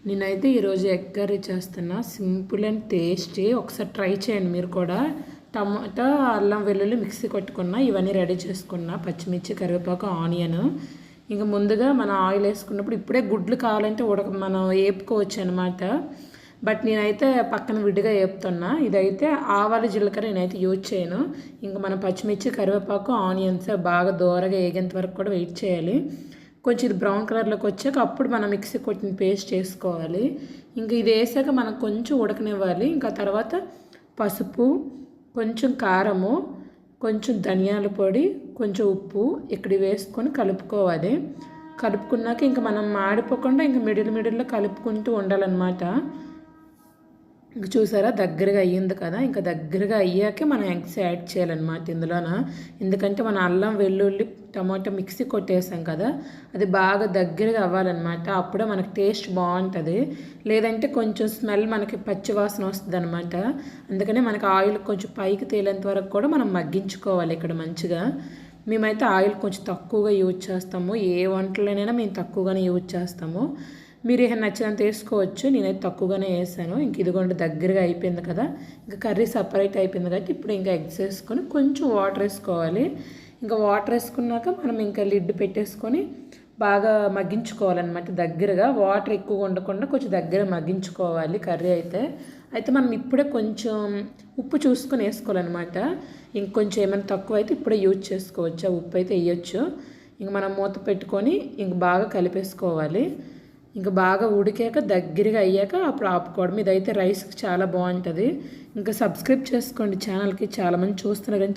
నేనైతే ఈరోజు egg curry చేస్తున్నా. Simple and tasty. ఒకసారి ట్రై చేయండి మీరు కూడా. టమాటా, అల్లం వెల్లుల్లి మిక్సీ కొట్టుకున్నా, ఇవన్నీ రెడీ చేసుకున్నా. పచ్చిమిర్చి, కరివేపాకు, ఆనియన్. ఇంకా ముందుగా మనం ఆయిల్ వేసుకున్నప్పుడు ఇప్పుడే గుడ్లు కావాలంటే మనం వేపుకోవచ్చు అనమాట. బట్ నేనైతే పక్కన విడిగా వేపుతున్నా. ఇదైతే ఆవాలు జీలకర్ర నేనైతే యూజ్ చేయను. ఇంకా మనం పచ్చిమిర్చి, కరివేపాకు, ఆనియన్స్ బాగా దోరగా వేగేంత వరకు కూడా వెయిట్ చేయాలి. కొంచెం ఇది బ్రౌన్ కలర్లోకి వచ్చాక అప్పుడు మనం మిక్సీ కొట్టిన పేస్ట్ చేసుకోవాలి. ఇంకా ఇది వేసాక మనం కొంచెం ఉడకనివ్వాలి. ఇంకా తర్వాత పసుపు, కొంచెం కారము, కొంచెం ధనియాల పొడి, కొంచెం ఉప్పు ఇక్కడ వేసుకొని కలుపుకోవాలి. కలుపుకున్నాక ఇంకా మనం మాడిపోకుండా ఇంకా మిడిల్లో కలుపుకుంటూ ఉండాలన్నమాట. ఇంక చూసారా దగ్గరగా అయ్యింది కదా. ఇంకా దగ్గరగా అయ్యాకే మనం ఎగ్స్ యాడ్ చేయాలన్నమాట ఇందులోన. ఎందుకంటే మనం అల్లం వెల్లుల్లి టమాటా మిక్సీ కొట్టేసాం కదా, అది బాగా దగ్గరగా అవ్వాలన్నమాట. అప్పుడే మనకు టేస్ట్ బాగుంటుంది. లేదంటే కొంచెం స్మెల్ మనకి పచ్చి వాసన వస్తుంది అనమాట. అందుకనే మనకి ఆయిల్ కొంచెం పైకి తేలేంత వరకు కూడా మనం మగ్గించుకోవాలి ఇక్కడ మంచిగా. మేమైతే ఆయిల్ కొంచెం తక్కువగా యూజ్ చేస్తాము. ఏ వంటలోనైనా మేము తక్కువగానే యూజ్ చేస్తాము. మీరు ఏమైనా నచ్చినంత వేసుకోవచ్చు. నేనైతే తక్కువగానే వేసాను. ఇంక ఇదిగోండి దగ్గరగా అయిపోయింది కదా. ఇంకా కర్రీ సపరేట్ అయిపోయింది కాబట్టి ఇప్పుడు ఇంకా ఎగ్స్ వేసుకొని కొంచెం వాటర్ వేసుకోవాలి. ఇంకా వాటర్ వేసుకున్నాక మనం ఇంకా లిడ్ పెట్టేసుకొని బాగా మగ్గించుకోవాలన్నమాట. దగ్గరగా వాటర్ ఎక్కువ ఉండకుండా కొంచెం దగ్గర మగ్గించుకోవాలి కర్రీ అయితే మనం ఇప్పుడే కొంచెం ఉప్పు చూసుకొని వేసుకోవాలన్నమాట. ఇంకొంచెం ఏమైనా తక్కువ అయితే ఇప్పుడే యూజ్ చేసుకోవచ్చు. ఆ ఉప్పు అయితే వేయచ్చు. ఇంక మనం మూత పెట్టుకొని ఇంక బాగా కలిపేసుకోవాలి. ఇంకా బాగా ఉడికాక దగ్గరగా అయ్యాక అప్పుడు ఆపుకోవడం. ఇదైతే రైస్కి చాలా బాగుంటుంది. ఇంకా సబ్స్క్రైబ్ చేసుకోండి ఛానల్కి. చాలామంది చూస్తున్నారు కానీ